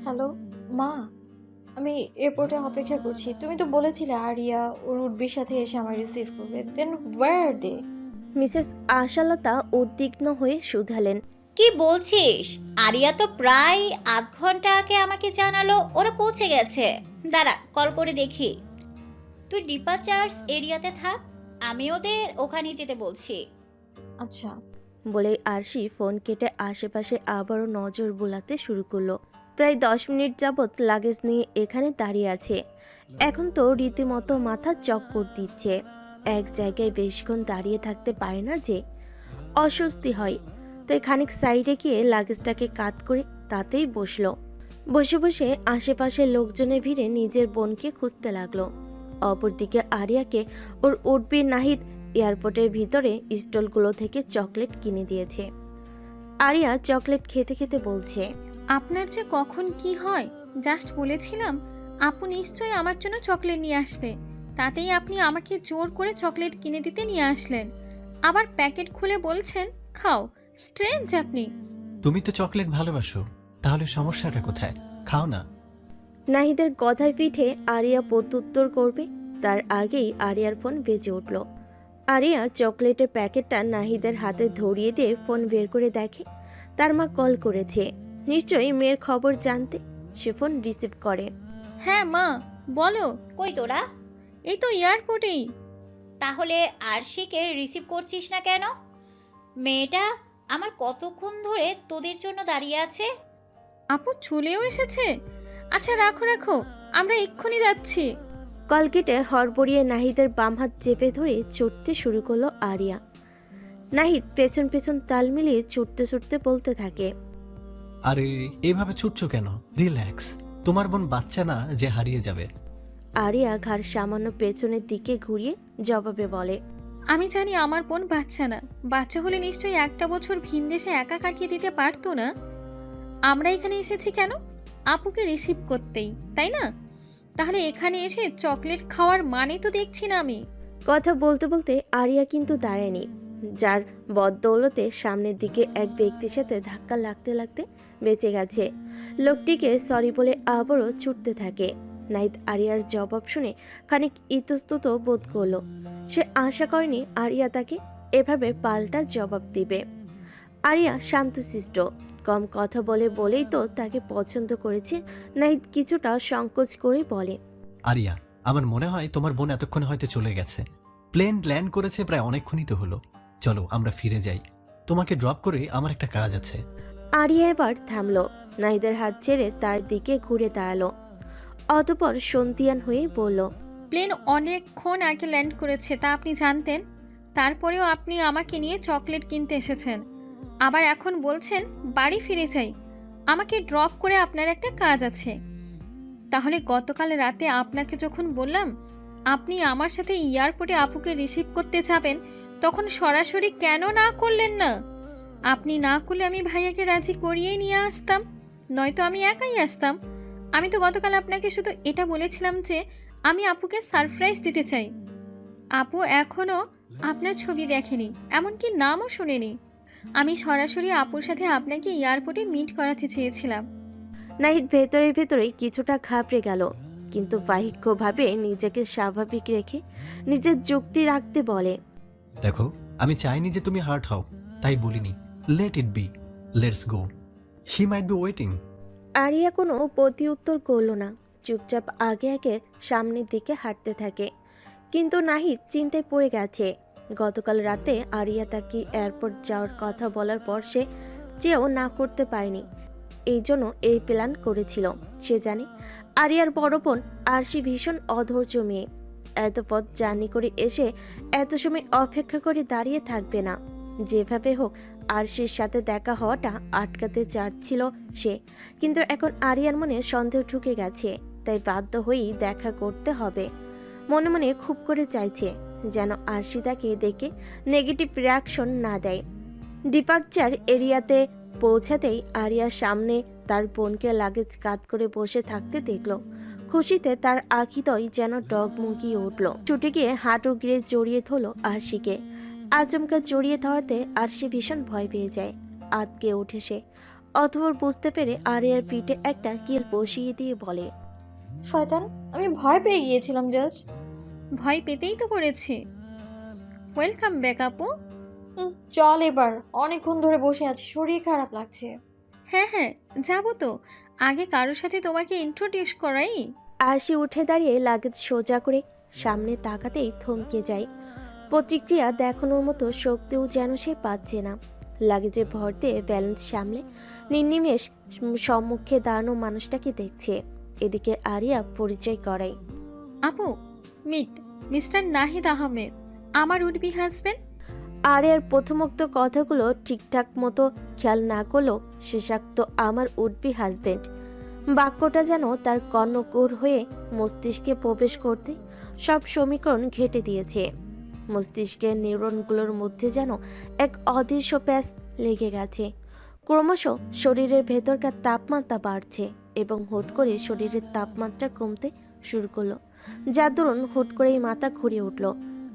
Hello মা, আমি এয়ারপোর্টে অপেক্ষা করছি। তুমি তো বলেছিলে আরিয়া ওর উঠবির সাথে এসে আমার রিসিভ করবে। দেন ওয়্যার আর দে? মিসেস আশালতা উদ্বিগ্ন হয়ে শুধালেন। কি বলছিস? আরিয়া তো প্রায় আধ ঘন্টা আগে আমাকে জানালো ওরা পৌঁছে গেছে। দাঁড়া, কল করে দেখি। তুই ডিপার্চার্স এরিয়াতে থাক, আমি ওদের ওখানে যেতে বলছি। আচ্ছা। বলে আরশি ফোন কেটে আশেপাশে আবারও নজর বোলাতে শুরু করলো। প্রায় 10 মিনিট যাবৎ লাগেজ নিয়ে এখানে দাঁড়িয়ে আছে। এখন তো রীতিমতো মাথা চক্কর দিচ্ছে। এক জায়গায় বেশিক্ষণ দাঁড়িয়ে থাকতে পারে না যে, অস্বস্তি হয়। তাই খানিক সাইডে গিয়ে লাগেজটাকে কাত করে তাতেই বসলো। বসে বসে আশেপাশের লোকজনের ভিড়ে নিজের বোনকে খুঁজতে লাগলো। অপরদিকে আরিয়াকে ওর উঠবি নাহিদ এয়ারপোর্টের ভিতরে স্টলগুলো থেকে চকলেট কিনে দিয়েছে। আরিয়া চকলেট খেতে খেতে বলছে, আপনার যে কখন কি হয় জাস্ট বলেছিলাম আপু নিশ্চয়ই আমার জন্য চকলেট নিয়ে আসবে, তাতেই আপনি আমাকে জোর করে চকলেট কিনে দিতে নিয়ে আসলেন। আবার প্যাকেট খুলে বলছেন খাও। স্ট্রেঞ্জ আপনি। তুমি তো চকলেট ভালোবাসো, তাহলে সমস্যাটা কোথায়? খাও না। নাহিদের কথার পিঠে আরিয়া প্রত্যুত্তর করবে তার আগেই আরিয়ার ফোন বেজে উঠল। আরিয়া চকলেটের প্যাকেটটা নাহিদের হাতে ধরিয়ে দিয়ে ফোন বের করে দেখে তার মা কল করেছে। নিশ্চয়ই মেয়ের খবর জানতে সে ফোন রিসিভ করে। হ্যাঁ মা, বলো। কই তোরা? এই তো এয়ারপোর্টেই। তাহলে আরশিকে রিসিভ করছিস না কেন? মেয়েটা আমার কতক্ষণ ধরে তোদের জন্য দাঁড়িয়ে আছে। আপু চলেও এসেছে? আচ্ছা রাখো রাখো, আমরা এক্ষুনি যাচ্ছি। কল কেটে হড়বড়িয়ে নাহিদের বাম হাত চেপে ধরে ছুটতে শুরু করলো আরিয়া। নাহিদ পেছন পেছন তাল মিলিয়ে ছুটতে ছুটতে বলতে থাকে, আরে এভাবে ছুটছো কেন? রিল্যাক্স, তোমার বোন বাচ্চা না যে হারিয়ে যাবে। আরিয়া ঘাড় সামান্য পেছনের দিকে ঘুরিয়ে জবাবে বলে, আমি জানি আমার বোন বাচ্চা না, বাচ্চা হলে নিশ্চয়ই একটা বছর ভিনদেশে একা কাটিয়ে দিতে পারতো না। আমরা এখানে এসেছি কেন? আপুকে রিসিভ করতেই, তাই না? তাহলে এখানে এসে চকলেট খাওয়ার মানে তো দেখছি না আমি। কথা বলতে বলতে আরিয়া কিন্তু দাঁড়ায়নি, যার বদদৌলতে সামনের দিকে এক ব্যক্তির সাথে ধাক্কা লাগতে লাগতে বেঁচে গেছে। লোকটিকে সরি বলে আবারও ছুটতে থাকে। নাহিদ আরিয়ার জবাব শুনে খানিক ইতস্তত বোধ করলো। সে আশা করেনি আরিয়া তাকে এভাবে পাল্টা জবাব দিবে। আরিয়া শান্তশিষ্ট, কম কথা বলে বলেই তো তাকে পছন্দ করেছে। নাহিদ কিছুটা সংকোচ করে বলে, আরিয়া, আমার মনে হয় তোমার বোন এতক্ষণে হয়তো চলে গেছে। প্লেন ল্যান্ড করেছে প্রায় অনেকক্ষণই তো হলো। চলো আমরা ফিরে যাই, তোমাকে ড্রপ করে আমার একটা কাজ আছে। আরিয়া এবার থামলো, নাহিদের হাত ছেড়ে তার দিকে ঘুরে দাঁড়ালো। অতঃপর সন্তিয়ান হয়ে বলল, প্লেন অনেকক্ষণ আগে ল্যান্ড করেছে তা আপনি জানতেন? তারপরেও আপনি আমাকে নিয়ে চকলেট কিনতে এসেছেন, আবার এখন বলছেন বাড়ি ফিরে যাই। আমাকে ড্রপ করে আপনার একটা কাজ আছে। তাহলে গতকাল রাতে আপনাকে যখন বললাম আপনি আমার সাথে এয়ারপোর্টে আপুকে রিসিভ করতে যাবেন, তখন সরাসরি কেন না করলেন না? আপনি না করলে আমি ভাইয়াকে রাজি করিয়েই নিয়ে আসতাম, নয়তো আমি একাই আসতাম। আমি তো গতকাল আপনাকে শুধু এটা বলেছিলাম যে আমি আপুকে সারপ্রাইজ দিতে চাই। আপু এখনও আপনার ছবি দেখেনি, এমনকি নামও শুনেনি। আমি সরাসরি আপুর সাথে আপনাকে এয়ারপোর্টে মিট করাতে চেয়েছিলাম। নাহিদ ভেতরে ভেতরে কিছুটা ঘাবড়ে গেল, কিন্তু বাহিক্যভাবে নিজেকে স্বাভাবিক রেখে নিজের যুক্তি রাখতে বলে, দেখো, আমি চাইনি যে তুমি হার্ট হও, তাই বলিনি। Let it be, let's go, she might be waiting. Aria কোনো প্রতি উত্তর করল না, চুপচাপ আগে আগে সামনের দিকে হাঁটতে থাকে। কিন্তু নাহিদ চিন্তায় পড়ে গেছে। গতকাল রাতে আরিয়া তাকে এয়ারপোর্ট যাওয়ার কথা বলার পর সে চেয়েও না করতে পারেনি, এই জন্য এই প্ল্যান করেছিল। সে জানে আরিয়ার বড় বোন আরশি ভীষণ অধৈর্য মেয়ে, এত পথ জার্নি করে এসে এত সময় অপেক্ষা করে দাঁড়িয়ে থাকবে না। যেভাবে হোক আরশির সাথে দেখা হওয়াটা আটকাতে চাচ্ছিল সে, কিন্তু এখন আরিয়ার মনে সন্দেহ ঢুকে গেছে, তাই বাধ্য হয়েই দেখা করতে হবে। মনে মনে খুব করে চাইছে যেন আরশি তাকে দেখে নেগেটিভ রিয়াকশন না দেয়। ডিপার্চার এরিয়াতে পৌঁছাতেই আরিয়ার সামনে তার বোনকে লাগেজ কাত করে বসে থাকতে দেখল। খুশিতে তার আখিদয় যেন ডগমগিয়ে উঠল। ছুটে গিয়ে হাঁটু গিয়ে জড়িয়ে ধরল আরশিকে। আচমকা জড়িয়ে ধরাতে আরশি ভীষণ ভয় পেয়ে যায়, আতকে ওঠে সে। অতঃপর বুঝতে পেরে আরিয়ার পিঠে একটা কিল বসিয়ে দিয়ে বলে, শয়তান, আমি ভয় পেয়ে গিয়েছিলাম জাস্ট। ভয় পেতেই তো করেছে। ওয়েলকাম ব্যাক আপু। চল এবার, অনেকক্ষণ ধরে বসে আছি, শরীর খারাপ লাগছে। হ্যাঁ হ্যাঁ, যাবো তো। আগে কারোর সাথে তোমাকে ইন্ট্রোডিউস করাই। আরশি উঠে দাঁড়িয়ে লাগেজ সোজা করে সামনে তাকাতেই থমকে যায়। প্রতিক্রিয়া দেখানোর মতো শক্তিও যেন সে পাচ্ছে না। লাগেজে ভর দিয়ে ব্যালেন্স সামলে নির্নিমেষ সম্মুখে দাঁড়ানো মানুষটাকে দেখছে। এদিকে আরিয়া পরিচয় করায়, আপু, মিট মিস্টার নাহিদ আহমেদ, আমার উডবি হাজবেন্ড। আরিয়ার প্রথমোক্ত কথাগুলো ঠিকঠাক মতো খেয়াল না করলেও শেষাক্ত আমার উডবি হাজবেন্ড বাক্যটা যেন তার কর্ণকুর হয়ে মস্তিষ্কে প্রবেশ করতে সব সমীকরণ ঘেঁটে দিয়েছে। মস্তিষ্কের নিউরনগুলোর মধ্যে যেন এক অদৃশ্য প্যাঁচ লেগে গেছে। ক্রমশ শরীরের ভেতরকার তাপমাত্রা বাড়ছে এবং হুট করে শরীরের তাপমাত্রা কমতে শুরু করলো, যার দরুন হুট করেই মাথা ঘুরিয়ে উঠল।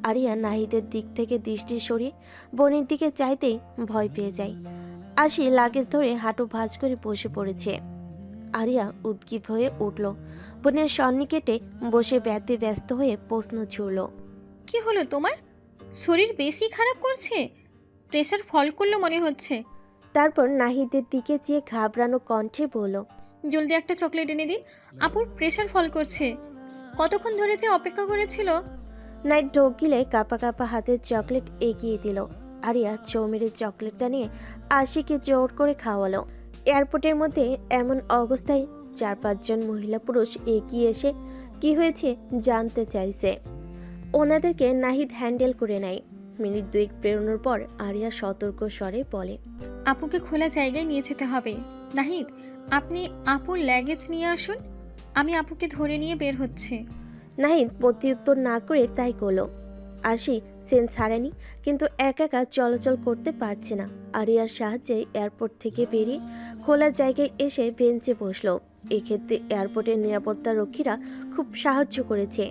আরিয়া নাহিদের দিক থেকে দৃষ্টি সরিয়ে বোনের দিকে চাইতেই ভয় পেয়ে যায়। আশি লাগেজ ধরে হাঁটু ভাঁজ করে বসে পড়েছে। আরিয়া উদ্গ্রীব হয়ে উঠল, বোনের সন্নিকেটে বসে ব্যস্ত হয়ে প্রশ্ন ছুড়ল, কি হলো তোমার? শরীর বেশি খারাপ করছে? প্রেশার ফল করলো মনে হচ্ছে। তারপর নাহিদের দিকে চেয়ে ঘাবড়ানো কণ্ঠে বলল, জলদি একটা চকলেট এনে দিন, আপুর প্রেশার ফল করছে। কতক্ষণ ধরে যে অপেক্ষা করেছিল। নাইট ঢোক গিলে কাপা কাপা হাতের চকলেট এগিয়ে দিল। আরিয়া চৌমেরে চকলেটটা নিয়ে আশিকে জোর করে খাওয়ালো। এয়ারপোর্টের মধ্যে এমন অবস্থায় 4-5 জন মহিলা পুরুষ এগিয়ে এসে কি হয়েছে জানতে চাইছে। ওনাদেরকে নাহিদ হ্যান্ডেল করে নেয়। মিনিট 2 পেরোনোর পর আরিয়া সতর্ক স্বরে বলে, আপুকে খোলা জায়গায় নিয়ে যেতে হবে। নাহিদ, আপনি আপুর লাগেজ নিয়ে আসুন, আমি আপুকে ধরে নিয়ে বের হচ্ছে। নাহিদ প্রত্যুত্তর না করে তাই করলো। আশি সেন্স ছাড়েনি, কিন্তু একা একা চলাচল করতে পারছে না। আরিয়ার সাহায্যে এয়ারপোর্ট থেকে বেরিয়ে খোলা জায়গায় এসে বেঞ্চে বসলো। এক্ষেত্রে এয়ারপোর্টের নিরাপত্তা রক্ষীরা খুব সাহায্য করেছে।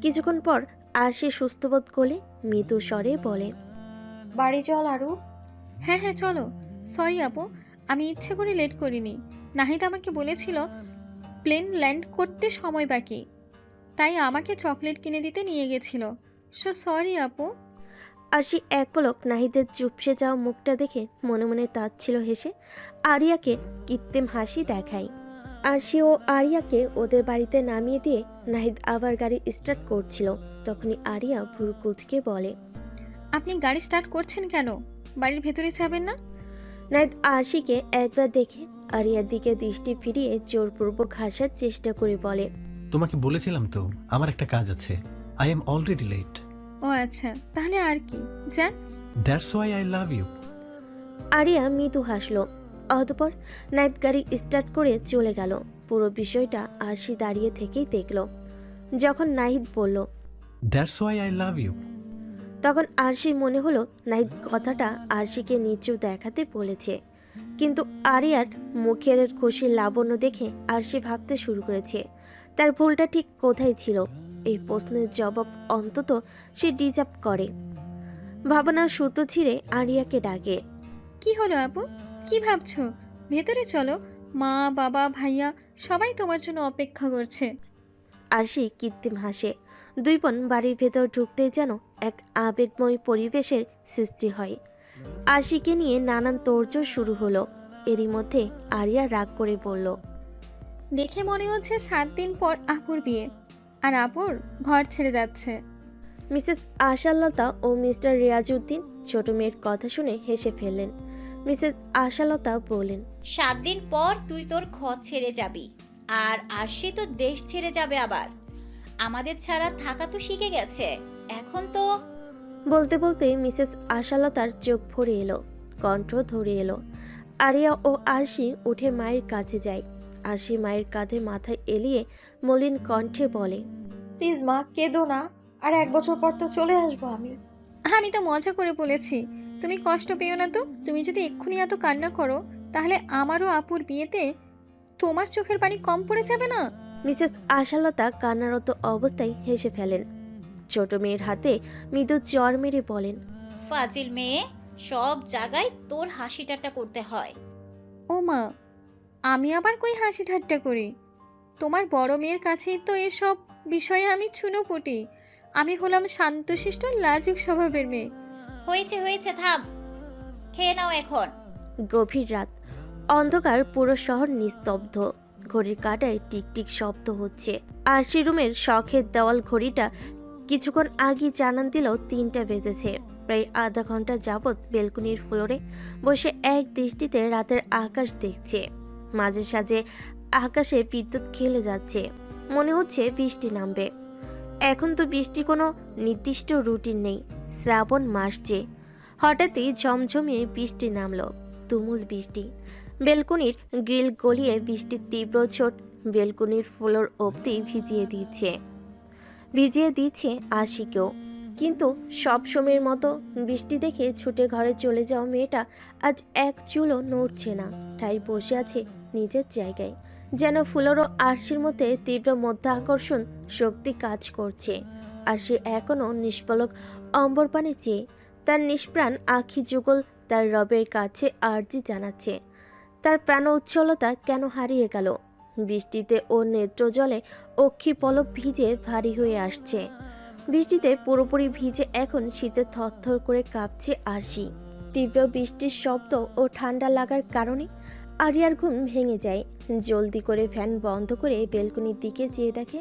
কিছুক্ষণ পর আশি সুস্থবোধ করলে মৃদু স্বরে বলে, বাড়ি চল আরু। হ্যাঁ হ্যাঁ চলো। সরি আপু, আমি ইচ্ছে করে লেট করিনি। নাহিদ আমাকে বলেছিল প্লেন ল্যান্ড করতে সময় বাকি, তাই আমাকে চকলেট কিনে দিতে নিয়ে গেছিল। সো সরি আপু। আশি এক পলক নাহিদের চুপসে যাওয়া মুখটা দেখে মনে মনে তাচ্ছিল হেসে আরিয়াকে কৃত্রিম হাসি দেখায়। আরশি ও আরিয়াকে ওদের বাড়িতে নামিয়ে দিয়ে নাহিদ আবার গাড়ি স্টার্ট করছিল। তখনই আরিয়া ভুরু কুঁচকে বলে, আপনি গাড়ি স্টার্ট করছেন কেন? বাড়ির ভেতরে যাবেন না? নাহিদ আরশিকে একবার দেখে আরিয়ার দিকে দৃষ্টি ফিরিয়ে জোরপূর্বক হাসার চেষ্টা করে বলে, তোমাকে বলেছিলাম তো আমার একটা কাজ আছে। I am already late. ও আচ্ছা, তাহলে আর কি, যান। That's why I love you. Ariya মৃদু হাসলো। অতঃপর নাহিদ গাড়ি স্টার্ট করে চলে গেল। পুরো বিষয়টা আরশি দাঁড়িয়ে থেকেই দেখলো। যখন নাহিদ বলল, that's why I love you, তখন আরশি মনে হলো নাহিদ কথাটা আরশিকে নিচু দেখাতে বলেছে। কিন্তু আরিয়ার মুখের খুশির লাবণ্য দেখে আরশি ভাবতে শুরু করেছে তার ভুলটা ঠিক কোথায় ছিল। এই প্রশ্নের জবাব অন্তত সে ডিজার্ভ করে। ভাবনার সুতো ছিঁড়ে আরিয়াকে ডাকে, কি হলো আপু, কি ভাবছো? ভেতরে চলো, মা বাবা ভাইয়া সবাই তোমার জন্য অপেক্ষা করছে। আরশি কৃত্রিম হাসে। দুই বোন বাড়ির ভেতর ঢুকতেই যেন এক আবেগময় পরিবেশের সৃষ্টি হয়। আরশিকে নিয়ে নানান তোড়জোড় শুরু হলো। এরই মধ্যে আরিয়া রাগ করে বলল, দেখে মনে হচ্ছে 7 দিন পর আপুর বিয়ে, আর আপুর ঘর ছেড়ে যাচ্ছে। মিসেস আশালতা ও মিস্টার রিয়াজউদ্দিন ছোট মেয়ের কথা শুনে হেসে ফেললেন। মিসেস আশালতা বললেন, 7 দিন পর তুই তোর ঘর ছেড়ে যাবি, আর আরশি তো দেশ ছেড়ে যাবে আবার। আমাদের ছাড়া থাকা তো শিখে গেছে, এখন তো। বলতে বলতে মিসেস আশালতার চোখ ভরে এলো, কণ্ঠ ধরে এলো। আরিয়া ও আরশি উঠে মায়ের কাছে যায়। আরশি মায়ের কাঁধে মাথায় এলিয়ে মলিন কণ্ঠে বলে, প্লিজ মা, কেঁদো না। আর 1 বছর পর তো চলে আসবো আমি। আমি তো মজা করে বলেছি, তুমি কষ্ট পেও না তো। তুমি যদি এক্ষুনি এত কান্না করো, তাহলে আমারও আপুর বিয়েতে তোমার চোখের পানি কম পড়ে যাবে না? মিসেস আশালতা কান্নারত অবস্থায় হেসে ফেলেন। ছোট মেয়ের হাতে মৃদু চর মেরে বলেন, ফাজিল মেয়ে, সব জায়গায় তোর হাসি ঠাট্টা করতে হয়। ও মা, আমি আবার কই হাসি ঠাট্টা করি? তোমার বড় মেয়ের কাছেই তো এসব বিষয়ে আমি চুনোপুটি। আমি হলাম শান্তশিষ্ট লাজুক স্বভাবের মেয়ে। হয়েছে হয়েছে, থাম, খেয়ে নাও এখন। গভীর রাত, অন্ধকার, পুরো শহর নিস্তব্ধ। ঘড়ির কাঁটায় টিকটিক শব্দ হচ্ছে। আরশি রুমের শখের দেওয়াল ঘড়িটা কিছুক্ষণ আগে জানান দিল 3টা বেজেছে। প্রায় আধা ঘন্টা যাবৎ বেলকুনির ফ্লোরে বসে এক দৃষ্টিতে রাতের আকাশ দেখছে। মাঝে সাঝে আকাশে বিদ্যুৎ খেলে যাচ্ছে, মনে হচ্ছে বৃষ্টি নামবে। এখন তো বৃষ্টির কোনো নির্দিষ্ট রুটিন নেই, শ্রাবণ মাস যে। হঠাৎই ঝমঝমিয়ে বৃষ্টি নামলো, তুমুল বৃষ্টি। বেলকুনির গ্রিল গলিয়ে বৃষ্টির তীব্র ছোট বেলকুনির ফ্লোর অবধি ভিজিয়ে দিচ্ছে আশিকেও। কিন্তু সব সময়ের মতো বৃষ্টি দেখে ছুটে ঘরে চলে যাওয়া মেয়েটা আজ এক চুলও নড়ছে না, ঠাই বসে আছে নিজের জায়গায়। যেন ফুলেরও আরশির মধ্যে তীব্র মধ্যাকর্ষণ শক্তি কাজ করছে। আরশি এখনও নিষ্পলক অম্বরপানে চেয়ে তার নিষ্প্রাণ আখি যুগল তার রবের কাছে আর্জি জানাচ্ছে। তার প্রাণ উচ্ছলতা কেন হারিয়ে গেল? বৃষ্টিতে ওর নেত্র জলে অক্ষি পলক ভিজে ভারী হয়ে আসছে। বৃষ্টিতে পুরোপুরি ভিজে এখন শীতে থরথর করে কাঁপছে আরশি। তীব্র বৃষ্টির শব্দ ও ঠান্ডা লাগার কারণে আরিয়ার ঘুম ভেঙে যায়। জলদি করে ফ্যান বন্ধ করে বেলকনির দিকে চেয়ে দেখে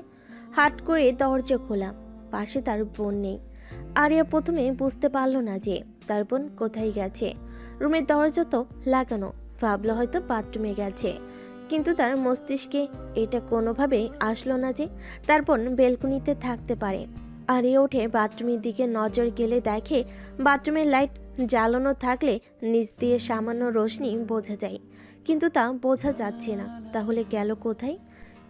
হাট করে দরজা খোলা, পাশে তার বোন নেই। আরিয়া প্রথমে বুঝতে পারল না যে তার বোন কোথায় গেছে। রুমের দরজা তো লাগানো, ভাবলো হয়তো বাথরুমে গেছে। কিন্তু তার মস্তিষ্কে এটা কোনোভাবেই আসলো না যে তার বোন বেলকনিতে থাকতে পারে। আরিয়া উঠে বাথরুমের দিকে নজর গেলে দেখে বাথরুমের লাইট জ্বালানো থাকলে নিচ দিয়ে সামান্য রোশনি বোঝা যায়, কিন্তু তা বোঝা যাচ্ছে না। তাহলে গেল কোথায়?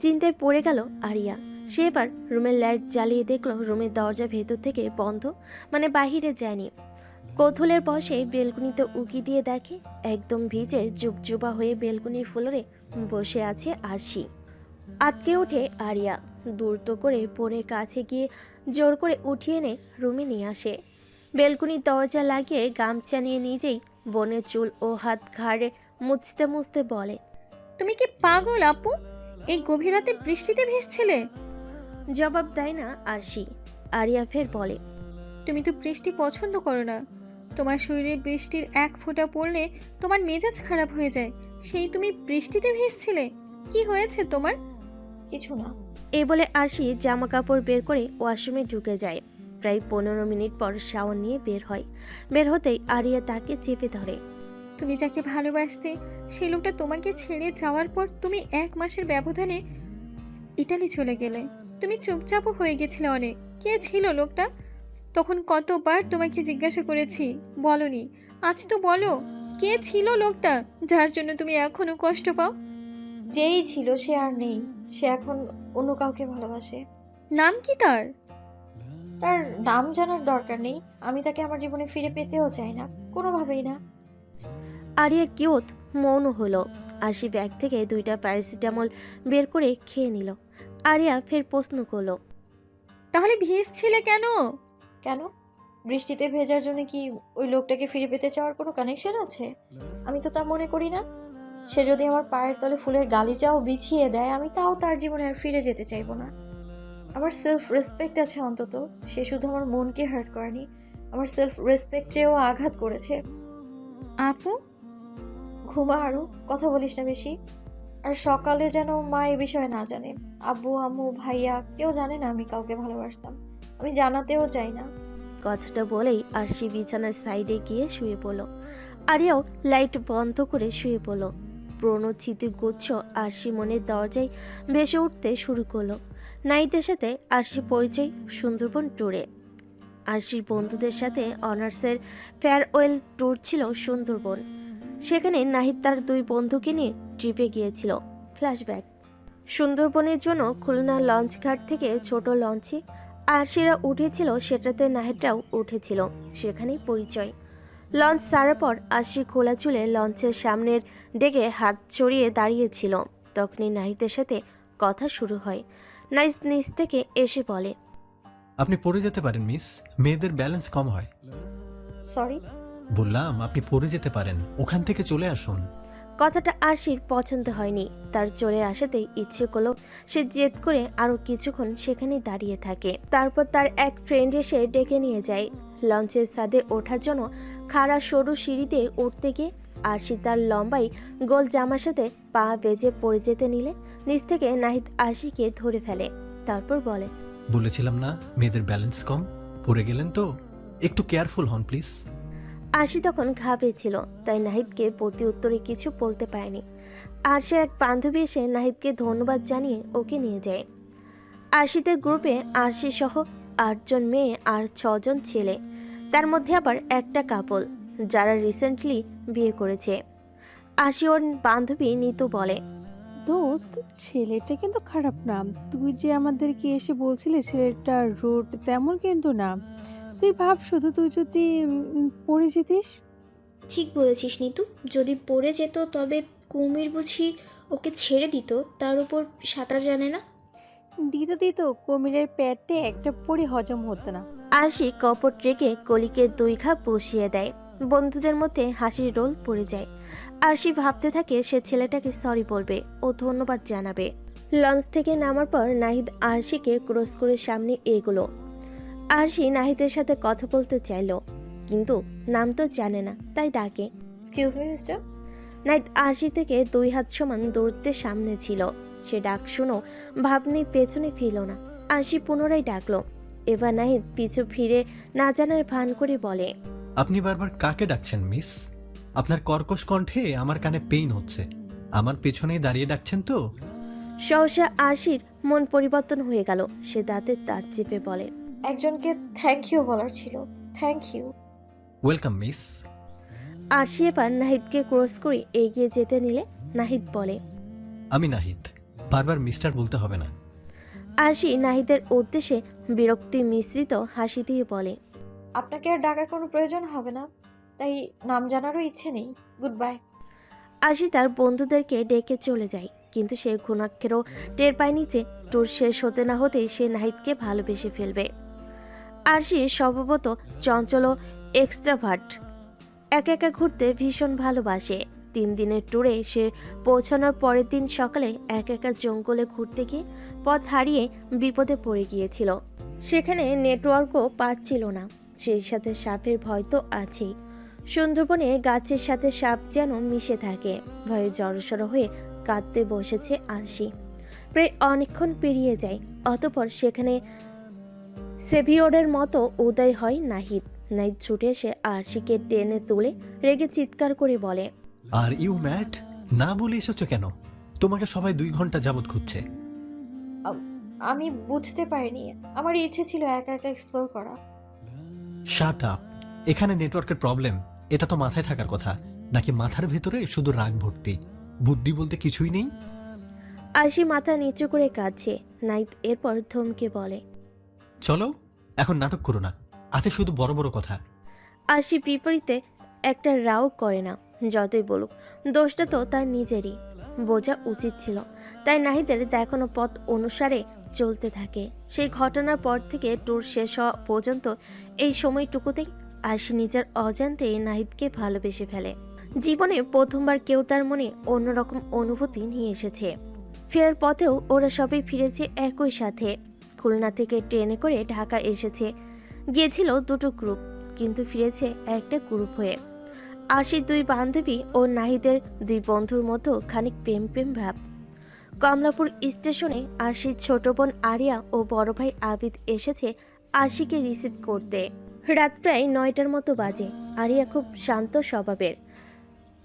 চিন্তায় পড়ে গেল আরিয়া। সে এবার রুমের লাইট জ্বালিয়ে দেখলো রুমের দরজা ভেতর থেকে বন্ধ, মানে বাহিরে যায়নি। কৌতূহলের বশে বেলকুনিতে উকি দিয়ে দেখে একদম ভিজে জুবজুবা হয়ে বেলকুনির ফ্লোরে বসে আছে আরশি। আটকে ওঠে আরিয়া, দ্রুত করে বোনের কাছে গিয়ে জোর করে উঠিয়ে এনে রুমে নিয়ে আসে। বেলকুনির দরজা লাগিয়ে গামছা নিয়ে নিজেই বোনের চুল ও হাত ঘাড়ে মুছতে মুছতে বলে, তুমি কি পাগল আপু? এই গভীর রাতে বৃষ্টিতে ভিজছিলে? জবাব দেয় না আরশি। আরিয়া ফের বলে, তুমি তো বৃষ্টি পছন্দ করো না। তোমার শরীরে বৃষ্টির এক ফোঁটা পড়লে তোমার মেজাজ খারাপ হয়ে যায়, সেই তুমি বৃষ্টিতে ভিজছিলে? কি হয়েছে তোমার? কিছু না। এই বলে আরশি জামা কাপড় বের করে ওয়াশরুমে ঢুকে যায়। প্রায় 15 মিনিট পর শাওয়ার নিয়ে বের হয়। বের হতেই আরিয়া তাকে চেপে ধরে। তুমি যাকে ভালোবাসতে সেই লোকটা তোমাকে ছেড়ে যাওয়ার পর তুমি 1 মাসের ব্যবধানে ইটালি চলে গেলে। তুমি চুপচাপও হয়ে গেছিলে অনেক। কে ছিল লোকটা? তখন কতবার তোমাকে জিজ্ঞাসা করেছি, বলনি। আজ তো বলো, কে ছিল লোকটা যার জন্য তুমি এখনো কষ্ট পাও? যেই ছিল সে আর নেই, সে এখন অন্য কাউকে ভালোবাসে। নাম কি তার? তার নাম জানার দরকার নেই। আমি তাকে আমার জীবনে ফিরে পেতেও চাই না, কোনোভাবেই না। আরিয়া কিয়ত মৌন হলো। আরশি ব্যাগ থেকে 2টা প্যারাসিটামল বের করে খেয়ে নিল। আরিয়া ফের প্রশ্ন করলো, তাহলে ভিজছিলে কেন? কেন? বৃষ্টিতে ভেজার জন্য কি ওই লোকটাকে ফিরে পেতে চাওয়ার কোনো কানেকশন আছে? আমি তো তা মনে করি না। সে যদি আমার পায়ের তলে ফুলের গালিচাও বিছিয়ে দেয়, আমি তাও তার জীবনে আর ফিরে যেতে চাইবো না। আমার সেলফ রেসপেক্ট আছে অন্তত। সে শুধু আমার মনকে হার্ট করেনি, আমার সেলফ রেসপেক্টেও আঘাত করেছে। আপু, ঘুমা আরও, কথা বলিস না বেশি। আর সকালে যেন মা এ বিষয়ে না জানে। আব্বু, আম্মু, ভাইয়া কেউ জানে না আমি কাউকে ভালোবাসতাম। আমি জানাতেও চাই না। কথাটা বলেই আরশি বিছানার সাইডে গিয়ে শুয়ে পড়ল। আরিয়াও লাইট বন্ধ করে শুয়ে পড়ল। পুরনো স্মৃতিগুচ্ছ আরশি মনের দরজায় ভেসে উঠতে শুরু করলো। নাহিদের সাথে আরশি পরিচয় সুন্দরবন ট্যুরে। আরশির বন্ধুদের সাথে অনার্সের ফেয়ারওয়েল ট্যুর ছিল সুন্দরবন। সেখানে নাহিদ তার 2 বন্ধুকে নিয়ে ট্রিপে গিয়েছিল। ফ্ল্যাশব্যাক, সুন্দরবনের জন্য খুলনা লঞ্চ ঘাট থেকে ছোট লঞ্চে আরশিরা উঠেছিল, সেটাতে নাহিদরাও উঠেছিল। সেখানেই পরিচয়। লঞ্চ ছাড়ার পর আরশি খোলা চুলে লঞ্চের সামনের ডেকে হাত ছড়িয়ে দাঁড়িয়েছিল। তখনই নাহিদের সাথে কথা শুরু হয়। নাহিদ নিচ থেকে এসে বলে, আপনি পড়ে যেতে পারেন মিস, মেয়েদের ব্যালেন্স কম হয়। সরি। বললাম আপনি পড়ে যেতে পারেন, ওখান থেকে চলে আসুন। কথাটা আরশির পছন্দ হয়নি। তার চলে আসাতেই ইচ্ছে করলো সে জেদ করে আরো কিছুক্ষণ সেখানেই দাঁড়িয়ে থাকে। তারপর তার এক ফ্রেন্ড এসে ডেকে নিয়ে যায়। লঞ্চের ছাদে ওঠার জন্য খাড়া সরু সিঁড়িতে উঠতে গিয়ে আরশি তার লম্বাই গোল জামার সাথে পা বেজে পড়ে যেতে নিলে নিচ থেকে নাহিদ আরশিকে ধরে ফেলে। তারপর বলে, বলেছিলাম না মেয়েদের ব্যালেন্স কম, পড়ে গেলেন তো, একটু কেয়ারফুল হন প্লিজ। আরশি তখন ঘাবড়েছিল, তাই নাহিদকে প্রতি উত্তরে কিছু বলতে পারেনি। আরশির এক বান্ধবী এসে নাহিদকে ধন্যবাদ জানিয়ে ওকে নিয়ে যায়। আরশিদের গ্রুপে আরশি সহ 8 জন মেয়ে আর 6 জন ছেলে, তার মধ্যে আবার একটা কাপল যারা রিসেন্টলি বিয়ে করেছে। আরশি ওর বান্ধবী নিতু বলে, দোস্ত, ছেলেটা কিন্তু খারাপ না। তুই যে আমাদেরকে এসে বলছিলি ছেলেটা রোড, তেমন কিন্তু না। তুই ভাব শুধু, তুই যদি পড়ে যেতিস। ঠিক বলেছিস নিতু, যদি পড়ে যেত তবে কুমির বুঝি ওকে ছেড়ে দিত, তার উপর সাঁতার জানে না। দিত দিত, কুমিরের পেটে একটা পড়ে হজম হতো না। আরশি কপট রেখে কলিকে 2 ঘা বসিয়ে দেয়। বন্ধুদের মধ্যে হাসির রোল পড়ে যায়। আরশি ভাবতে থাকে সে ছেলেটাকে সরি বলবে ও ধন্যবাদ জানাবে। লঞ্চ থেকে নামার পর নাহিদ আরশিকে ক্রস করে সামনে এগোলো। আরশি নাহিদের সাথে কথা বলতে চাইল, কিন্তু নাম তো জানে না, তাই ডাকে। Excuse me mister. Nahid Arshi থেকে 2 হাত সমান দূরত্বে সামনে ছিল। সে ডাক শুনো ভাবনি পেছনে ফিরল না। আরশি পুনরায় ডাকলো। এবার নাহিদ পিছু ফিরে না জানার ভান করে বলে, আপনি বারবার কাকে ডাকছেন মিস? আপনার কর্কশ কণ্ঠে আমার কানে পেইন হচ্ছে। আমার পেছনেই দাঁড়িয়ে ডাকছেন তো? সহসা আরশির মন পরিবর্তন হয়ে গেল। সে দাঁতের দাঁত চেপে বলে, একজনকে থ্যাংক ইউ বলার ছিল। Thank you. Welcome miss. Arshi এবার নাহিদকে ক্রস করে এগিয়ে যেতে নিলে নাহিদ বলে, আমি নাহিদ, বারবার মিস্টার বলতে হবে না। আরশি নাহিদের উদ্দেশ্যে বিরক্তি মিশ্রিত হাসি দিয়ে বলে, আপনাকে আর ডাকার কোনো প্রয়োজন হবে না, তাই নাম জানারও ইচ্ছে নেই। Good bye. আরশি তার বন্ধুদেরকে ডেকে চলে যায়, কিন্তু সে ঘুণাক্ষেরও টের পায়নি যে ট্যুর শেষ হতে না হতেই সে নাহিদকে ভালোবেসে ফেলবে। আরশি স্বভাবত চঞ্চল ও এক্সট্রাভার্ট, একা একা ঘুরতে ভীষণ ভালোবাসে। 3 দিনের ট্যুরে সে পৌঁছানোর পরের দিন সকালে একা একা জঙ্গলে ঘুরতে গিয়ে পথ হারিয়ে বিপদে পড়ে গিয়েছিল। সেখানে নেটওয়ার্কও পাচ্ছিল না, সেই সাথে সাপের ভয় তো আছেই। সুন্দরবনে গাছের সাথে সাপ যেন মিশে থাকে। ভয়ে জড়সড় হয়ে কাঁদতে বসেছে আরশি। প্রায় অনেকক্ষণ পেরিয়ে যায়, অতঃপর সেখানে সেভিওরের মতো উদয় হয় নাহিদ। নাহিদ ছুটে এসে আরশিকে টেনে তুলে রেগে চিৎকার করে বলে, আর ইউ ম্যাড? না বলে এসেছো কেন? তোমাকে সবাই 2 ঘন্টা যাবৎ খুঁজছে। আমি বুঝতে পারিনি, আমার ইচ্ছে ছিল একা একা এক্সপ্লোর করা। Shut up. এখানে নেটওয়ার্কের প্রবলেম, এটা তো মাথায় থাকার কথা, নাকি মাথার ভেতরে শুধু রাগ ভর্তি? বুদ্ধি বলতে কিছুই নেই। আরশি মাথা নিচু করে কাঁদছে। নাহিদ এরপর ধমকে বলে, চলো, এখন নাটক করো না, আছে শুধু বড় বড় কথা। আরশি বিপরীতে একটা রাও করে না। যতই বলুক, দোষটা তো তার নিজেরই। বোঝা উচিত ছিল, তাই নাহিদের দেখানো পথ অনুসারে চলতে থাকে। সেই ঘটনার পর থেকে ট্যুর শেষ হওয়া পর্যন্ত এই সময়টুকুতেই আরশি নিজের অজান্তেই নাহিদকে ভালোবেসে ফেলে। জীবনে প্রথমবার কেউ তার মনে অন্যরকম অনুভূতি নিয়ে এসেছে। ফেরার পথেও ওরা সবাই ফিরেছে একই সাথে। খুলনা থেকে ট্রেনে করে ঢাকা এসেছে। গিয়েছিল 2টো গ্রুপ, কিন্তু ফিরেছে একটা গ্রুপ হয়ে। আরশির 2 বান্ধবী ও নাহিদের 2 বন্ধুর মতো খানিক প্রেম প্রেম ভাব। কমলাপুর স্টেশনে আরশির ছোট বোন আরিয়া ও বড় ভাই আবিদ এসেছে আরশিকে রিসিভ করতে। রাত প্রায় 9টার মতো বাজে। আরিয়া খুব শান্ত স্বভাবের।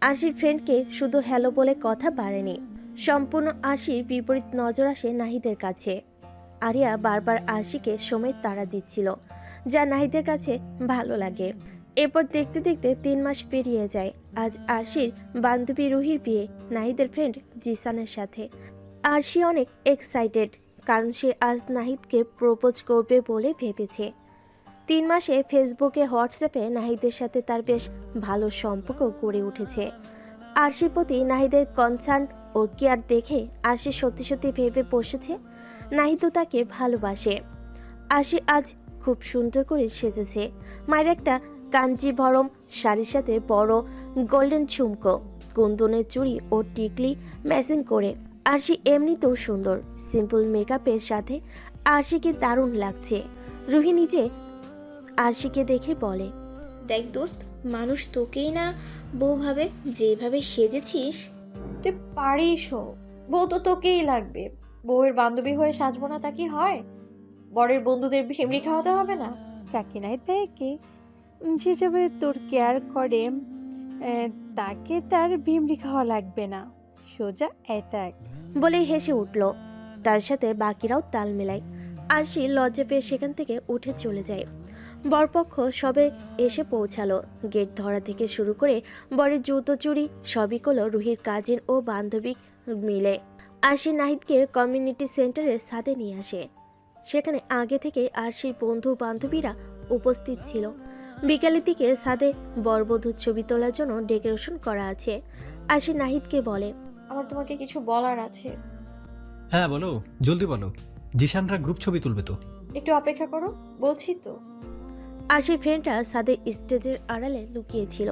আরশির ফ্রেন্ডকে শুধু হ্যালো বলে কথা বাড়েনি। সম্পূর্ণ আরশির বিপরীত নজর আসে নাহিদের কাছে। আরিয়া বারবার আরশিকে সময় তাড়া দিচ্ছিল, যা নাহিদের কাছে ভালো লাগে। এরপর দেখতে দেখতে 3 মাস পেরিয়ে যায়। আজ আরশির বান্ধবী রুহির বিয়ে নাহিদের ফ্রেন্ড জিসানের সাথে। আরশি অনেক এক্সাইটেড, কারণ সে আজ নাহিদকে প্রপোজ করবে বলে ভেবেছে। 3 মাসে ফেসবুকে হোয়াটসঅ্যাপে নাহিদের সাথে তার বেশ ভালো সম্পর্ক গড়ে উঠেছে। আরশির প্রতি নাহিদের কনসার্ন ও কেয়ার দেখে আরশি সত্যি সত্যি ভেবে বসেছে নাহিদও তাকে ভালোবাসে। আরশি আজ খুব সুন্দর করে সেজেছে। মায়ের একটা কাঞ্জিভরম শাড়ির সাথে বড় গোল্ডেন ঝুমকো, কুন্দনের চুড়ি ও টিকলি ম্যাচিং করে। আরশি এমনিতেও সুন্দর, সিম্পল মেকআপের সাথে আরশিকে দারুণ লাগছে। রুহি নিজে আরশিকে দেখে বলে, দেখ দোস্ত, মানুষ তোকেই না বউ ভাবে, যেভাবে সেজেছিস। তুই পারিসও, বউ তো তোকেই লাগবে। বউয়ের বান্ধবী হয়ে সাজবো না তা কি হয়? বরের বন্ধুদের ভিমড়ি খাওয়াতে হবে না? কাকিনাই দেখে যে যাবে তোর কেয়ার করে, তাকে তার ভিমড়ি খাওয়া লাগবে না, সোজা অ্যাটাক। বলে হেসে উঠল। তার সাথে বাকিরাও তাল মেলায়। আরশি লজ্জা পেয়ে সেখান থেকে উঠে চলে যায়। বরপক্ষ সবে এসে পৌঁছালো। গেট ধরা থেকে শুরু করে বরের জুতো চুরি সবই করলো রুহির কাজিন ও বান্ধবী মিলে। আরশি নাহিদকে কমিউনিটি সেন্টারে ছাদে নিয়ে আসে। সেখানে আগে থেকে আরশির বন্ধু বান্ধবীরা উপস্থিত ছিল। বিকালের দিকে ছাদে বরবধূর ছবি তোলার জন্য ডেকোরেশন করা আছে। আরশি নাহিদকে বলে, আমার তোমাকে কিছু বলার আছে। হ্যাঁ বলো, জলদি বলো। জিশানরা গ্রুপ ছবি তুলবে তো। একটু অপেক্ষা করো, বলছি তো। আরশির ফ্রেন্ডরা ছাদে স্টেজের আড়ালে লুকিয়েছিল।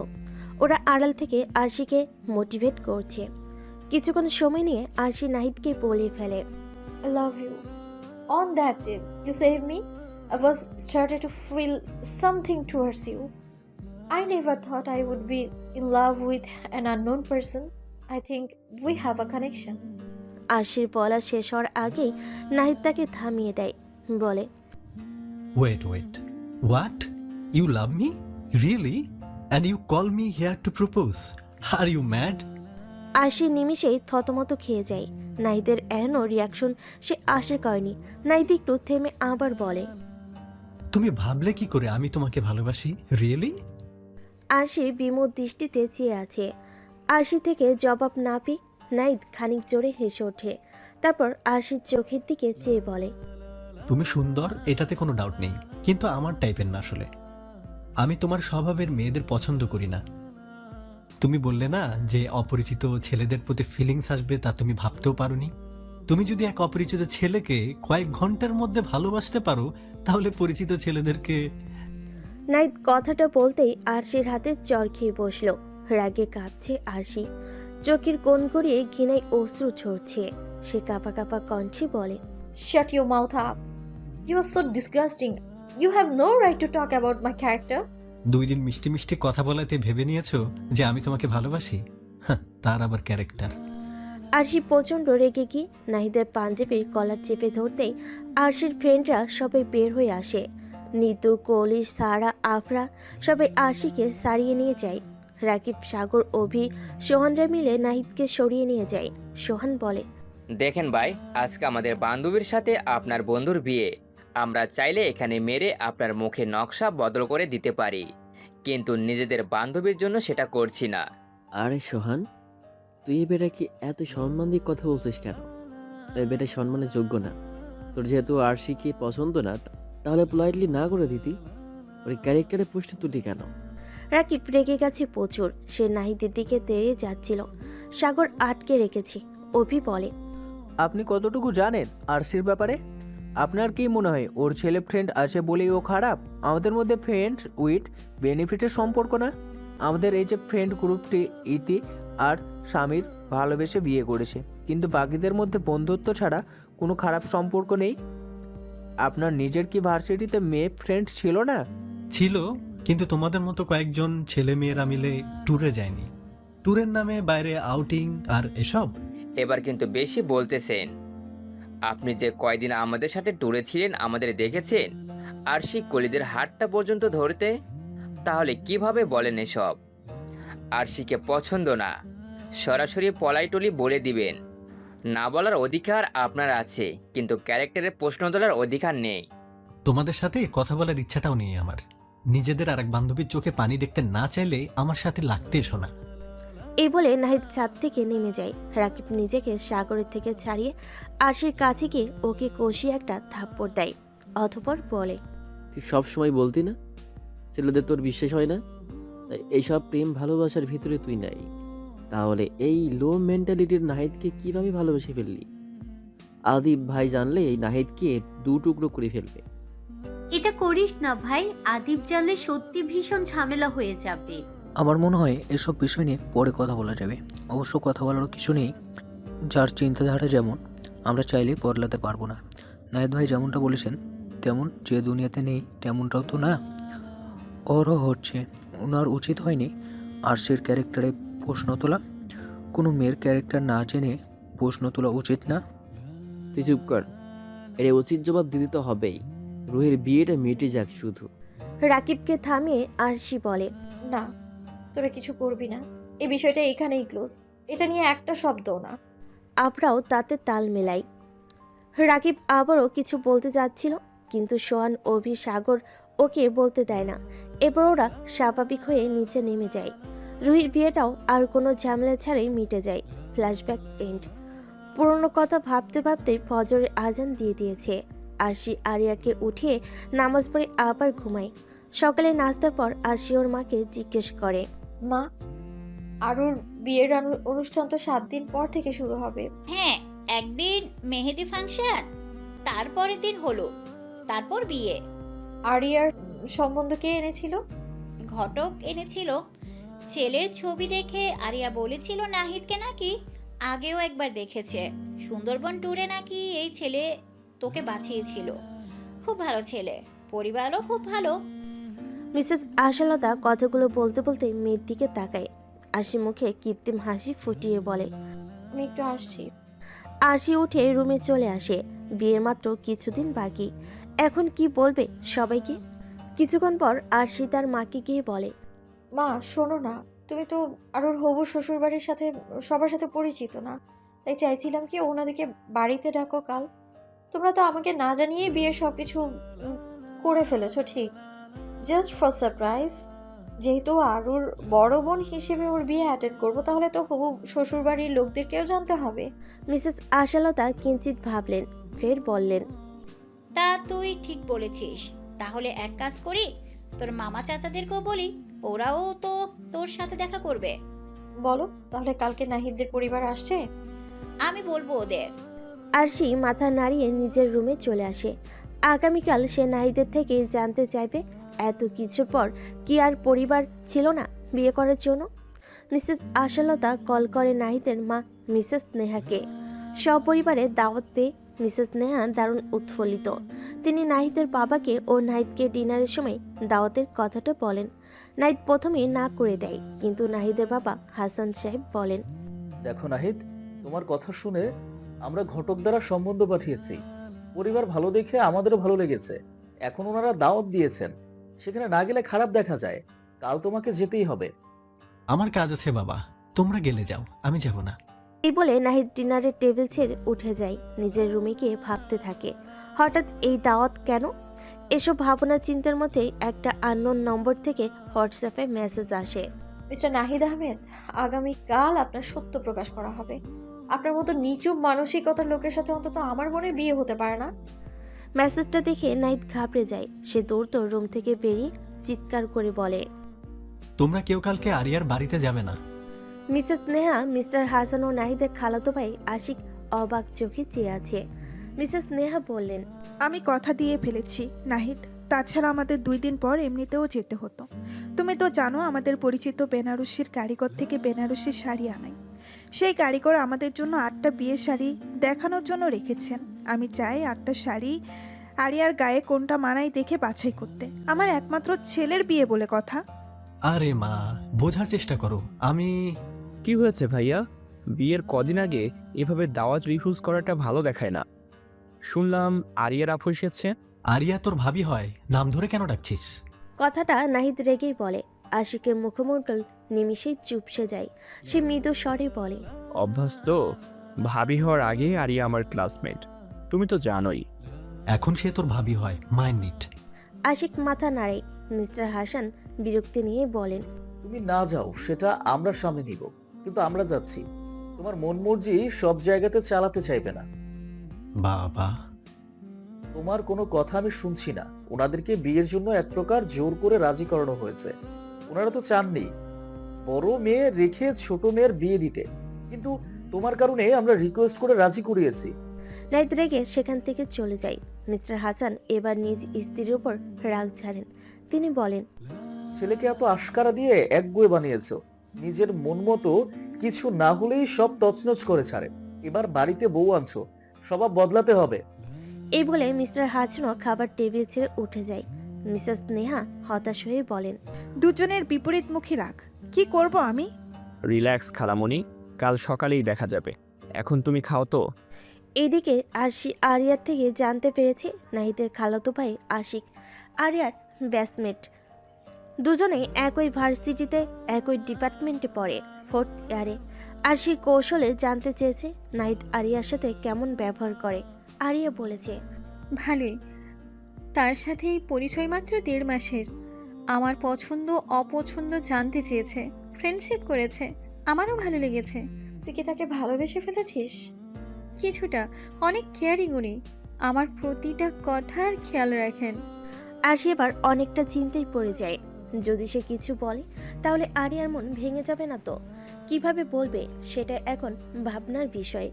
ওরা আড়াল থেকে আরশিকে মোটিভেট করছে। কিছুক্ষণ সময় নিয়ে আরশি নাহিদকে বলে ফেলে, I love you. On that day, you saved me. I was started to feel something towards you. I never thought I would be in love with an unknown person. I think we have a connection. আরশির বলা শেষ হওয়ার আগেই নাহিদ তাকে থামিয়ে দেয়। বলে, wait wait, what? You love me really? And you call me here to propose? Are you mad? Arshi নিমিষেই থতমত খেয়ে যায়। নাহিদের এহেন রিয়াকশন সে আশা করেনি। নাহিদ একটু থেমে আবার বলে, তুমি ভাবলে কি করে আমি তোমাকে ভালোবাসি? রিয়েলি? আরশি বিমুখ দৃষ্টিতে চেয়ে আছে। আরশি থেকে জবাব না পেয়ে নাহিদ খানিক জোরে হেসে ওঠে। তারপর আরশির চোখের দিকে চেয়ে বলে, তুমি সুন্দর, এটাতে কোনো ডাউট নেই, কিন্তু আমার টাইপের না আসলে। আমি তোমার স্বভাবের মেয়েদের পছন্দ করি না। তুমি বললে না যে অপরিচিত ছেলেদের প্রতি ফিলিংস আসবে, তা তুমি ভাবতেও পারোনি। তুমি যদি এক অপরিচিত ছেলেকে কয়েক ঘন্টার মধ্যে ভালোবাসতে পারো, তাহলে পরিচিত ছেলেদেরকে। নাহিদ কথাটা বলতেই আরশির হাতে চর খেয়ে বসল। রাগে কাঁপছে আরশি, চোখের কোণ গড়িয়ে ঘৃণায় অশ্রু ঝরছে। সে কাঁপা কাঁপা কণ্ঠে বলে, Shut your mouth up. You are so disgusting. You have no right to talk about my character. 2 দিন মিষ্টি মিষ্টি কথা বলাতে ভেবে নিয়েছো যে আমি তোমাকে ভালোবাসি? হ্যাঁ, তার আবার ক্যারেক্টার। আরশি প্রচণ্ড রেগে গিয়ে নাহিদের পাঞ্জাবির কলার চেপে ধরতেই আরশির ফ্রেন্ডরা সবাই বের হয়ে আসে। নিতু, কলি, সারা, আফরা সবাই আরশিকে সারিয়ে নিয়ে যায়। রাকিব, সাগর, অভি, সোহানরা মিলে নাহিদকে সরিয়ে নিয়ে যায়। সোহান বলে, দেখেন ভাই, আজকে আমাদের বান্ধবীর সাথে আপনার বন্ধুর বিয়ে। আমরা চাইলে এখানে মেরে আপনার মুখে নকশা বদল করে দিতে পারি, কিন্তু নিজেদের বান্ধবীর জন্য সেটা করছি না। আরে সোহান, তুই এ বেটাকে এত সম্মান দিয়ে কথা বলছিস কেন? এই বেটা সম্মানের যোগ্য না। তোর যেহেতু আরশিকে পছন্দ না, তাহলে পোলাইটলি না করে দিতি। ওর ক্যারেক্টারে পুষ্টি তুলি কেন? রাকিব রেগে গেছে প্রচুর। সে নাহিদের দিকে তেড়ে যাচ্ছিল। সাগর আটকে রেখেছে। অভি বলে, আপনি কতটুকু জানেন আরশির ব্যাপারে? আপনার কি মনে হয় ওর ছেলে ফ্রেন্ড আছে বলেই ও খারাপ? আমাদের মধ্যে ফ্রেন্ড উইথ বেনিফিটের সম্পর্ক না। আমাদের এই যে ফ্রেন্ড গ্রুপটি ইতি আর স্বামীর ভালোবেসে বিয়ে করেছে, কিন্তু বাকিদের মধ্যে বন্ধুত্ব ছাড়া কোনো খারাপ সম্পর্ক নেই। আপনার নিজের কি ভার্সিটিতে মেয়ে ফ্রেন্ড ছিল না? ছিল, কিন্তু তোমাদের মতো কয়েকজন ছেলে মেয়েরা মিলে ট্যুরে যায়নি। ট্যুরের নামে বাইরে আউটিং আর এসব। এবার কিন্তু বেশি বলতেছেন। আপনি যে কয়দিন আমাদের সাথে ট্যুরে ছিলেন আমাদের দেখেছেন, আর সেই কলিদের হাতটা পর্যন্ত ধরতে, তাহলে কিভাবে বলেন এসব? আরশিকে পছন্দ না, সরাসরি পলাইটলি বলে দিবেন। না বলার অধিকার আপনার আছে, কিন্তু ক্যারেক্টারের প্রশ্ন তোলার অধিকার নেই। তোমাদের সাথে কথা বলার ইচ্ছাটাও নেই আমার। নিজেদের আর এক বান্ধবীর চোখে পানি দেখতে না চাইলে আমার সাথে লাগতে এসো না। এই বলে নাহিদ ছাদ থেকে নেমে যায়। রাকিব নিজেকে সাগরের থেকে ছাড়িয়ে আরশির কাছে গিয়ে ওকে কষিয়ে একটা থাপ্পড় দেয়। অতঃপর বলে, তুই সব সময় বলতি না ছেলেদের তোর বিশ্বাস হয় না, তাই এইসব প্রেম ভালোবাসার ভিতরে তুই নাই। তাহলে এই লো মেন্টালিটির নাহিদকে কিভাবে ভালোবেসে ফেললি? আদিব ভাই জানলে এই নাহিদকে 2 টুকরো করে ফেলবে। এটা করিস না ভাই, আদিব জানলে সত্যি ভীষণ ঝামেলা হয়ে যাবে। আমার মনে হয় এসব বিষয় নিয়ে পরে কথা বলা যাবে। অবশ্য কথা বলারও কিছু নেই। যার চিন্তাধারা যেমন আমরা চাইলেই বদলাতে পারবো না। নাহিদ ভাই যেমনটা বলেছেন তেমন যে দুনিয়াতে নেই তেমনটাও তো না। ওরও হচ্ছে, ওনার উচিত হয়নি আরশির ক্যারেক্টারে প্রশ্ন তোলা। কোনো মেয়ের ক্যারেক্টার না জেনে প্রশ্ন তোলা উচিত না। তুই চুপ কর, এর উচিত জবাব দিতে তো হবেই। রুহির বিয়েটা মিটে যাক শুধু। রাকিবকে থামিয়ে আরশি বলে, না, তোরা কিছু করবি না। এই বিষয়টা এখানেই ক্লোজ। এটা নিয়ে একটা শব্দও না। আমরাও তাতে তাল মেলাই। রাকিব আবারও কিছু বলতে যাচ্ছিল, কিন্তু সোহান, অভি, সাগর ওকে বলতে দেয় না। এবার ওরা স্বাভাবিক হয়ে নিচে নেমে যায়। রুহির বিয়েটাও আর কোনো ঝামেলা ছাড়াই মিটে যায়। Flashback end. পুরনো কথা ভাবতে ভাবতে ফজরের আজান দিয়ে দিয়েছে। আরশি আরিয়াকে উঠিয়ে নামাজ পড়ে আবার ঘুমায়। সকালে নাস্তার পর আরশি ওর মাকে জিজ্ঞেস করে, মা, আরুর বিয়ের অনুষ্ঠান তো 7 দিন পর থেকে শুরু হবে। হ্যাঁ, একদিন মেহেদি ফাংশন, তারপরের দিন হলো, তারপর বিয়ে। আরিয়ার সম্বন্ধ কে এনেছিল? ঘটক এনেছিল। ছেলের ছবি দেখে আরিয়া বলেছিল নাহিদকে নাকি আগেও একবার দেখেছে। সুন্দরবন ট্যুরে নাকি এই ছেলে তোকে বাঁচিয়েছিল। খুব ভালো ছেলে, পরিবারও খুব ভালো। মিসেস আশালতা কথাগুলো বলতে বলতে মেয়ের দিকে তাকায়। আরশি মুখে কৃত্রিম হাসি ফুটিয়ে বলে, আমি একটু আসছি। আরশি উঠে রুমে চলে আসে। বিয়ে মাত্র কিছুদিন বাকি, এখন কি বলবে সবাইকে। কিছুক্ষণ পর আরশি তার মাকে গিয়ে বলে, মা, শোনো না, তুমি তো আরুর হবু শ্বশুরবাড়ির সাথে সবার সাথে পরিচিত না, তাই চাইছিলাম কি ওনাদেরকে বাড়িতে ডাকো কাল। তোমরা তো আমাকে না জানিয়েই বিয়ের সব কিছু করে ফেলেছো, ঠিক? Just for surprise. যেহেতু আরুর বড় বোন হিসেবে ওর বিয়ে অ্যাটেন্ড করবো, তাহলে তো হবু শ্বশুরবাড়ির লোকদেরকেও জানতে হবে। মিসেস আশালতা কিঞ্চিত ভাবলেন, ফের বললেন, তা তুই ঠিক বলেছিস। তাহলে এক কাজ করি, তোর মামা চাচাদেরকেও বলি, ওরাও তো তোর সাথে দেখা করবে। বলো তাহলে, কালকে নাহিদদের পরিবার আসছে? আমি বলবো ওদের। আরশি মাথা নাড়িয়ে নিজের রুমে চলে আসে। আগামীকাল সে নাহিদের থেকে জানতে চাইবে এত কিছুর পর কি আর পরিবার ছিল না বিয়ে করার জন্য। মিসেস আশালতা কল করে নাহিদের মা মিসেস নেহাকে। সপরিবারে দাওয়াত পেয়ে মিসেস নেহা দারুণ উৎফুল্লিত। তিনি নাহিদের বাবাকে ও নাহিদকে ডিনারের সময় দাওয়াতের কথাটা বলেন। নাহিদ প্রথমেই না করে দেয়, কিন্তু নাহিদের বাবা হাসান সাহেব বলেন, দেখো নাহিদ, তোমার কথা শুনে আমরা ঘটক দ্বারা সম্বন্ধ পাঠিয়েছি। পরিবার ভালো দেখে আমাদেরও ভালো লেগেছে। এখন ওনারা দাওয়াত দিয়েছেন, সেখানে না গেলে খারাপ দেখা যায়। কাল তোমাকে যেতেই হবে। আমার কাজ আছে বাবা, তোমরা গেলে যাও, আমি যাব না। এই বলে নাহিদ ডিনারের টেবিল ছেড়ে উঠে যায়। নিজের রুমে গিয়ে ভাবতে থাকে, হঠাৎ এই দাওয়াত কেন। এসব ভাবনা চিন্তার মধ্যে একটা আননোন নম্বর থেকে হোয়াটসঅ্যাপে মেসেজ আসে। মিস্টার নাহিদ আহমেদ, আগামীকাল আপনার সত্য প্রকাশ করা হবে। আপনার মতো নিচু মানসিকতার লোকের সাথে অন্তত আমার বোনের বিয়ে হতে পারে না। মেসেজটা দেখে নাহিদ ঘাবড়ে যায়। সে দৌড়তো রুম থেকে বেরিয়ে চিৎকার করে বলে, তোমরা কেউ কালকে আরিয়ার বাড়িতে যাবে না। মিসেস নেহা, মিস্টার হাসান ও নাহিদের খালাতো ভাই আশিক অবাক চোখে চেয়ে আছে। মিসেস নেহা বললেন, আমি কথা দিয়ে ফেলেছি নাহিদ। তাছাড়া আমাদের 2 দিন পর এমনিতেও যেতে হতো। তুমি তো জানো আমাদের পরিচিত বেনারসির কারিগর থেকে বেনারসি শাড়ি আনাই। সেই কারিগর আমাদের জন্য 8টা বিয়ের শাড়ি দেখানোর জন্য রেখেছেন। আমি চাই 8টা শাড়ি আরিয়ার গায়ে কোনটা মানাই দেখে বাছাই করতে। আমার একমাত্র ছেলের বিয়ে বলে কথা। আরে মা, বোঝার চেষ্টা করো। আমি কি হয়েছে ভাইয়া? বিয়ের কদিন আগে এভাবে দাওয়াত রিফিউজ করাটা ভালো দেখায় না। শুনলাম আরিয়ার আপু এসেছে। আরিয়া তোর ভাবি হয়, নাম ধরে কেন ডাকছিস? কথাটা নাহিদ রেগেই বলে। আশিকের মুখমণ্ডল নিমিষেই চুপসে যায়। সে মৃদু স্বরে বলে, অভ্যাস তো, ভাবি হওয়ার আগে আরিয়া আমার ক্লাসমেট, তুমি তো জানোই। এখন সে তোর ভাবি হয়, মাইন্ড ইট। আশিক মাথা নাড়ে। মিস্টার হাসান বিরক্তি নিয়ে বলেন, তুমি না যাও সেটা আমরা সামনে নিব, কিন্তু আমরা যাচ্ছি। তোমার মন মর্জি সব জায়গাতে চালাতে চাইবে না। বাবা, তোমার কোনো কথা আমি শুনছি না। ওনাদেরকে বিয়ের জন্য এক প্রকার জোর করে রাজি করানো হয়েছে। ওনারা তো চাননি বড় মেয়ে রেখে ছোট মেয়ের বিয়ে দিতে, কিন্তু তোমার কারণে আমরা রিকোয়েস্ট করে রাজি করিয়েছি। নাহিদ রেগে সেখান থেকে চলে যায়। মিস্টার হাসান এবার নিজ স্ত্রীর উপর রাগ ঝাড়েন। তিনি বলেন, ছেলেকে এত আশকারা দিয়ে একগুঁয়ে বানিয়েছো। নিজের মন মতো কিছু না হলেই সব তছনছ করে ছাড়ে। এবার বাড়িতে বউ আনছো, স্বভাব বদলাতে হবে। এই বলে মিস্টার হাসিনও খাবার টেবিল ছেড়ে উঠে যায়। মিসেস নেহা হতাশ হয়ে বলেন, দুজনের বিপরীতমুখী রাগ, কি করব আমি? রিল্যাক্স খালামণি, কাল সকালেই দেখা যাবে। এখন তুমি খাও তো। এদিকে আরশি আরিয়ার থেকে জানতে পেরেছে নাহিদের খালাতো ভাই আশিক আরিয়ার ব্যাচমেট। দুজনেই একই ভার্সিটিতে একই ডিপার্টমেন্টে পড়ে, 4th ইয়ারে। আরশি কৌশলে জানতে চেয়েছে নাহিদ আরিয়ার সাথে কেমন ব্যবহার করে। আরিয়া বলেছে, ভালোই। তার সাথে এই পরিচয় মাত্র 1.5 মাসের। আমার পছন্দ অপছন্দ জানতে চেয়েছে, ফ্রেন্ডশিপ করেছে, আমারও ভালো লেগেছে। তুই কি তাকে ভালোবেসে ফেলেছিস? কিছুটা। অনেক কেয়ারিং উনি, আমার প্রতিটা কথার খেয়াল রাখেন। আরশি এবার অনেকটা চিন্তায় পড়ে যায়। যদি সে কিছু বলে তাহলে আরিয়ার মন ভেঙে যাবে না তো? কিভাবে বলবে সেটা এখন ভাবনার বিষয়।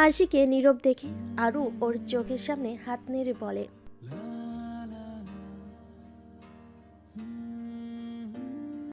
আরশিকে নীরব দেখে আরু ওর চোখের সামনে হাত নেড়ে বলে,